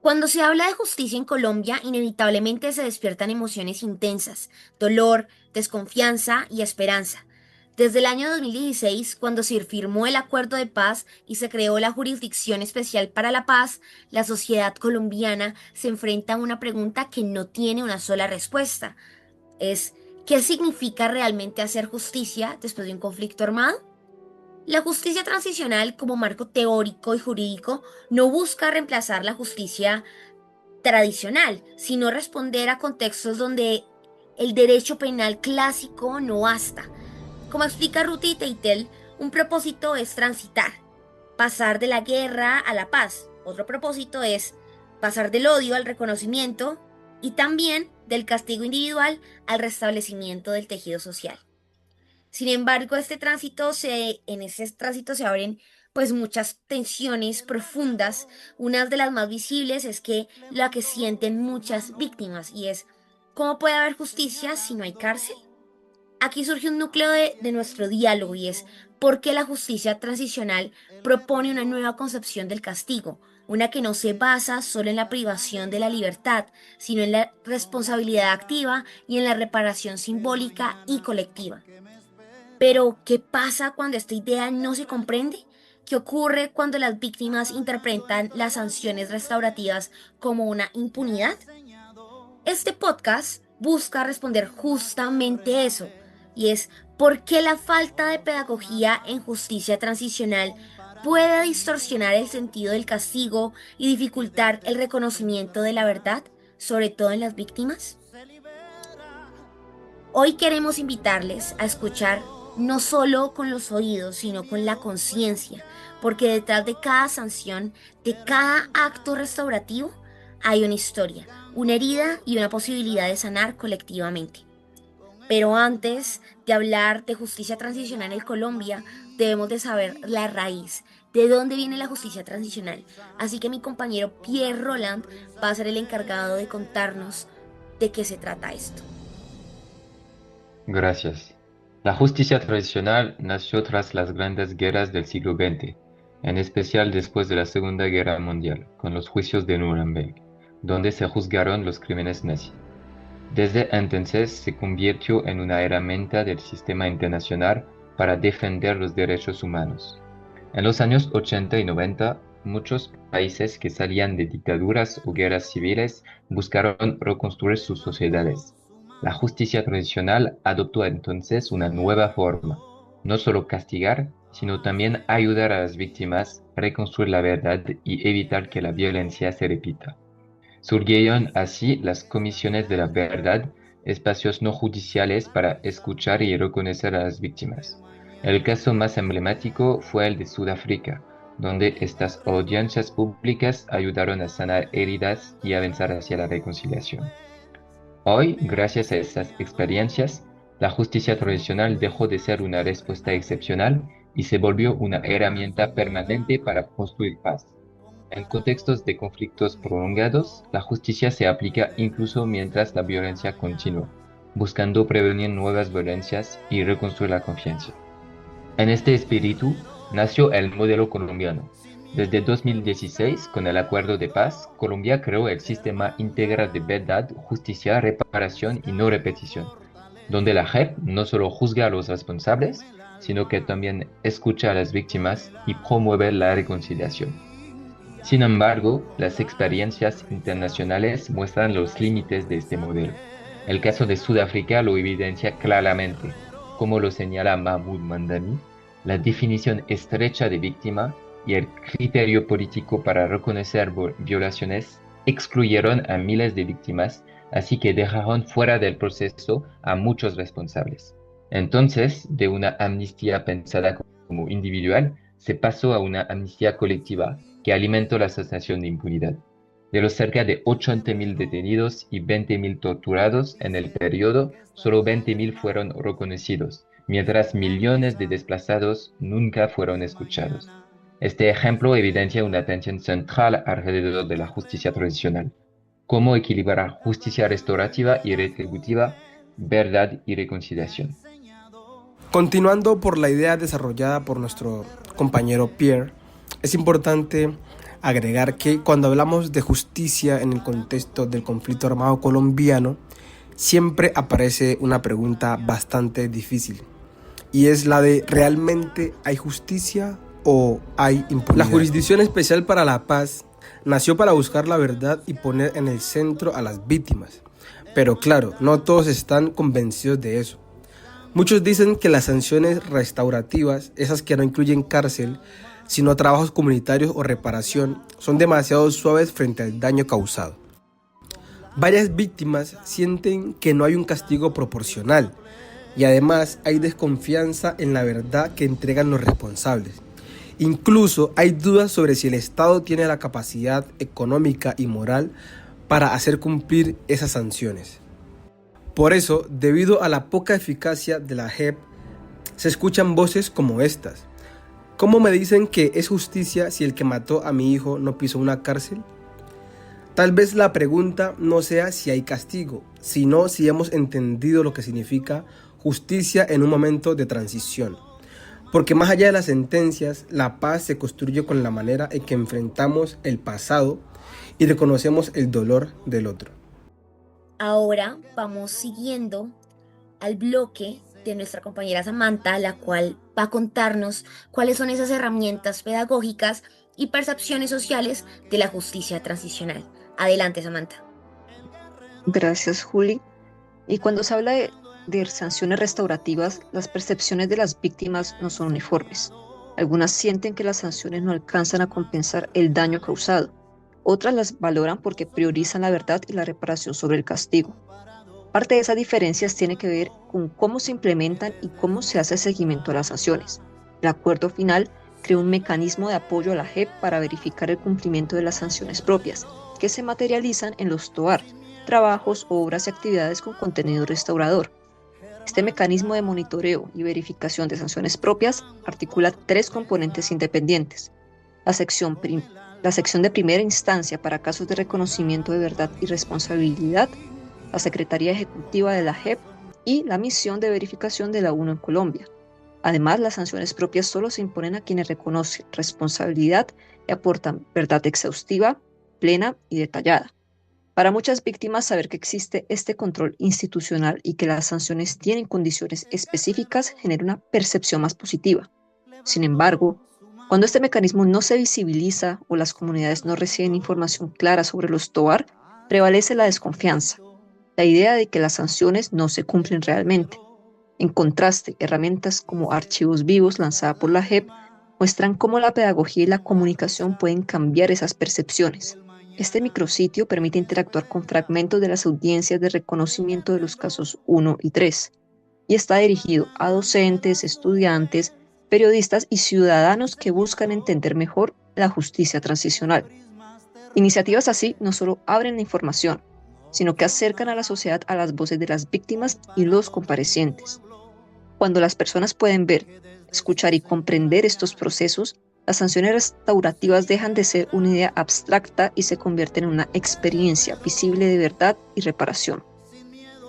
Cuando se habla de justicia en Colombia, inevitablemente se despiertan emociones intensas, dolor, desconfianza y esperanza. Desde el año 2016, cuando se firmó el acuerdo de paz y se creó la Jurisdicción Especial para la Paz, la sociedad colombiana se enfrenta a una pregunta que no tiene una sola respuesta. Es, ¿qué significa realmente hacer justicia después de un conflicto armado? La justicia transicional como marco teórico y jurídico no busca reemplazar la justicia tradicional, sino responder a contextos donde el derecho penal clásico no basta. Como explica Ruti Teitel, un propósito es transitar, pasar de la guerra a la paz. Otro propósito es pasar del odio al reconocimiento y también del castigo individual al restablecimiento del tejido social. Sin embargo, en ese tránsito se abren pues muchas tensiones profundas. Una de las más visibles es que la que sienten muchas víctimas y es ¿cómo puede haber justicia si no hay cárcel? Aquí surge un núcleo de nuestro diálogo y es por qué la justicia transicional propone una nueva concepción del castigo, una que no se basa solo en la privación de la libertad, sino en la responsabilidad activa y en la reparación simbólica y colectiva. Pero, ¿qué pasa cuando esta idea no se comprende? ¿Qué ocurre cuando las víctimas interpretan las sanciones restaurativas como una impunidad? Este podcast busca responder justamente eso, y es por qué la falta de pedagogía en justicia transicional puede distorsionar el sentido del castigo y dificultar el reconocimiento de la verdad, sobre todo en las víctimas. Hoy queremos invitarles a escuchar no solo con los oídos, sino con la conciencia, porque detrás de cada sanción, de cada acto restaurativo, hay una historia, una herida y una posibilidad de sanar colectivamente. Pero antes de hablar de justicia transicional en Colombia, debemos de saber la raíz, de dónde viene la justicia transicional. Así que mi compañero Pierre Roland va a ser el encargado de contarnos de qué se trata esto. Gracias. La justicia tradicional nació tras las grandes guerras del siglo XX, en especial después de la Segunda Guerra Mundial, con los juicios de Nuremberg, donde se juzgaron los crímenes nazis. Desde entonces se convirtió en una herramienta del sistema internacional para defender los derechos humanos. En los años 80 y 90, muchos países que salían de dictaduras o guerras civiles buscaron reconstruir sus sociedades. La justicia tradicional adoptó entonces una nueva forma, no solo castigar, sino también ayudar a las víctimas a reconstruir la verdad y evitar que la violencia se repita. Surgieron así las comisiones de la verdad, espacios no judiciales para escuchar y reconocer a las víctimas. El caso más emblemático fue el de Sudáfrica, donde estas audiencias públicas ayudaron a sanar heridas y avanzar hacia la reconciliación. Hoy, gracias a estas experiencias, la justicia tradicional dejó de ser una respuesta excepcional y se volvió una herramienta permanente para construir paz. En contextos de conflictos prolongados, la justicia se aplica incluso mientras la violencia continúa, buscando prevenir nuevas violencias y reconstruir la confianza. En este espíritu nació el modelo colombiano. Desde 2016, con el Acuerdo de Paz, Colombia creó el Sistema Integral de Verdad, Justicia, Reparación y No Repetición, donde la JEP no solo juzga a los responsables, sino que también escucha a las víctimas y promueve la reconciliación. Sin embargo, las experiencias internacionales muestran los límites de este modelo. El caso de Sudáfrica lo evidencia claramente. Como lo señala Mahmoud Mandani, la definición estrecha de víctima y el criterio político para reconocer violaciones excluyeron a miles de víctimas, así que dejaron fuera del proceso a muchos responsables. Entonces, de una amnistía pensada como individual, se pasó a una amnistía colectiva que alimentó la sensación de impunidad. De los cerca de 80.000 detenidos y 20.000 torturados en el periodo, solo 20.000 fueron reconocidos, mientras millones de desplazados nunca fueron escuchados. Este ejemplo evidencia una tensión central alrededor de la justicia tradicional. Cómo equilibrar justicia restaurativa y retributiva, verdad y reconciliación. Continuando por la idea desarrollada por nuestro compañero Pierre, es importante agregar que cuando hablamos de justicia en el contexto del conflicto armado colombiano, siempre aparece una pregunta bastante difícil, y es la de ¿realmente hay justicia o hay impunidad? La Jurisdicción Especial para la Paz nació para buscar la verdad y poner en el centro a las víctimas, pero claro, no todos están convencidos de eso. Muchos dicen que las sanciones restaurativas, esas que no incluyen cárcel, sino trabajos comunitarios o reparación, son demasiado suaves frente al daño causado. Varias víctimas sienten que no hay un castigo proporcional y además hay desconfianza en la verdad que entregan los responsables. Incluso hay dudas sobre si el Estado tiene la capacidad económica y moral para hacer cumplir esas sanciones. Por eso, debido a la poca eficacia de la JEP, se escuchan voces como estas. ¿Cómo me dicen que es justicia si el que mató a mi hijo no pisó una cárcel? Tal vez la pregunta no sea si hay castigo, sino si hemos entendido lo que significa justicia en un momento de transición. Porque más allá de las sentencias, la paz se construye con la manera en que enfrentamos el pasado y reconocemos el dolor del otro. Ahora vamos siguiendo al bloque de nuestra compañera Samantha, la cual va a contarnos cuáles son esas herramientas pedagógicas y percepciones sociales de la justicia transicional. Adelante, Samantha. Gracias, Juli. Y cuando se habla de sanciones restaurativas, las percepciones de las víctimas no son uniformes. Algunas sienten que las sanciones no alcanzan a compensar el daño causado. Otras las valoran porque priorizan la verdad y la reparación sobre el castigo. Parte de esas diferencias tiene que ver con cómo se implementan y cómo se hace seguimiento a las sanciones. El acuerdo final crea un mecanismo de apoyo a la JEP para verificar el cumplimiento de las sanciones propias, que se materializan en los TOAR, trabajos, obras y actividades con contenido restaurador. Este mecanismo de monitoreo y verificación de sanciones propias articula 3 componentes independientes: la sección de primera instancia para casos de reconocimiento de verdad y responsabilidad, la Secretaría Ejecutiva de la JEP y la misión de verificación de la ONU en Colombia. Además, las sanciones propias solo se imponen a quienes reconocen responsabilidad y aportan verdad exhaustiva, plena y detallada. Para muchas víctimas, saber que existe este control institucional y que las sanciones tienen condiciones específicas genera una percepción más positiva. Sin embargo, cuando este mecanismo no se visibiliza o las comunidades no reciben información clara sobre los TOAR, prevalece la desconfianza, la idea de que las sanciones no se cumplen realmente. En contraste, herramientas como Archivos Vivos, lanzada por la JEP, muestran cómo la pedagogía y la comunicación pueden cambiar esas percepciones. Este micrositio permite interactuar con fragmentos de las audiencias de reconocimiento de los casos 1 y 3 y está dirigido a docentes, estudiantes, periodistas y ciudadanos que buscan entender mejor la justicia transicional. Iniciativas así no solo abren la información, sino que acercan a la sociedad a las voces de las víctimas y los comparecientes. Cuando las personas pueden ver, escuchar y comprender estos procesos, las sanciones restaurativas dejan de ser una idea abstracta y se convierten en una experiencia visible de verdad y reparación.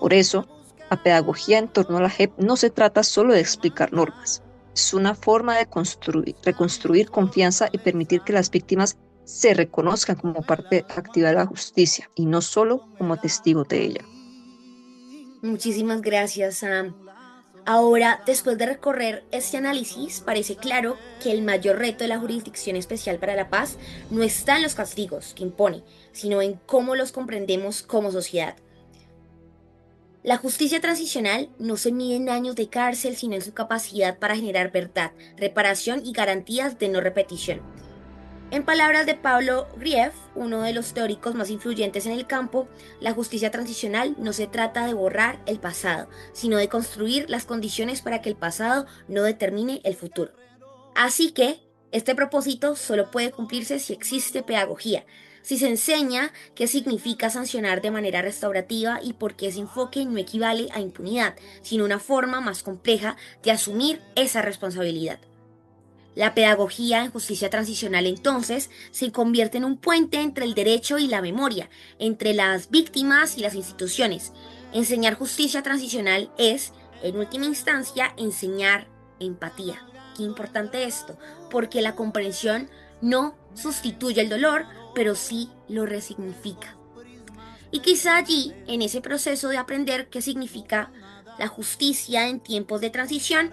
Por eso, la pedagogía en torno a la JEP no se trata solo de explicar normas. Es una forma de reconstruir confianza y permitir que las víctimas se reconozcan como parte activa de la justicia y no solo como testigos de ella. Muchísimas gracias, Sam. Ahora, después de recorrer este análisis, parece claro que el mayor reto de la Jurisdicción Especial para la Paz no está en los castigos que impone, sino en cómo los comprendemos como sociedad. La justicia transicional no se mide en años de cárcel, sino en su capacidad para generar verdad, reparación y garantías de no repetición. En palabras de Pablo Grief, uno de los teóricos más influyentes en el campo, la justicia transicional no se trata de borrar el pasado, sino de construir las condiciones para que el pasado no determine el futuro. Así que, este propósito solo puede cumplirse si existe pedagogía, si se enseña qué significa sancionar de manera restaurativa y por qué ese enfoque no equivale a impunidad, sino una forma más compleja de asumir esa responsabilidad. La pedagogía en justicia transicional entonces se convierte en un puente entre el derecho y la memoria, entre las víctimas y las instituciones. Enseñar justicia transicional es, en última instancia, enseñar empatía. Qué importante esto, porque la comprensión No sustituye el dolor, pero sí lo resignifica. Y quizá allí, en ese proceso de aprender qué significa la justicia en tiempos de transición,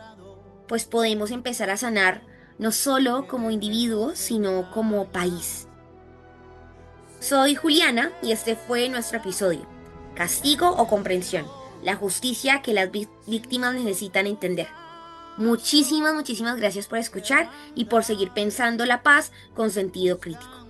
pues podemos empezar a sanar no solo como individuos, sino como país. Soy Juliana y este fue nuestro episodio. Castigo o comprensión. La justicia que las víctimas necesitan entender. Muchísimas gracias por escuchar y por seguir pensando la paz con sentido crítico.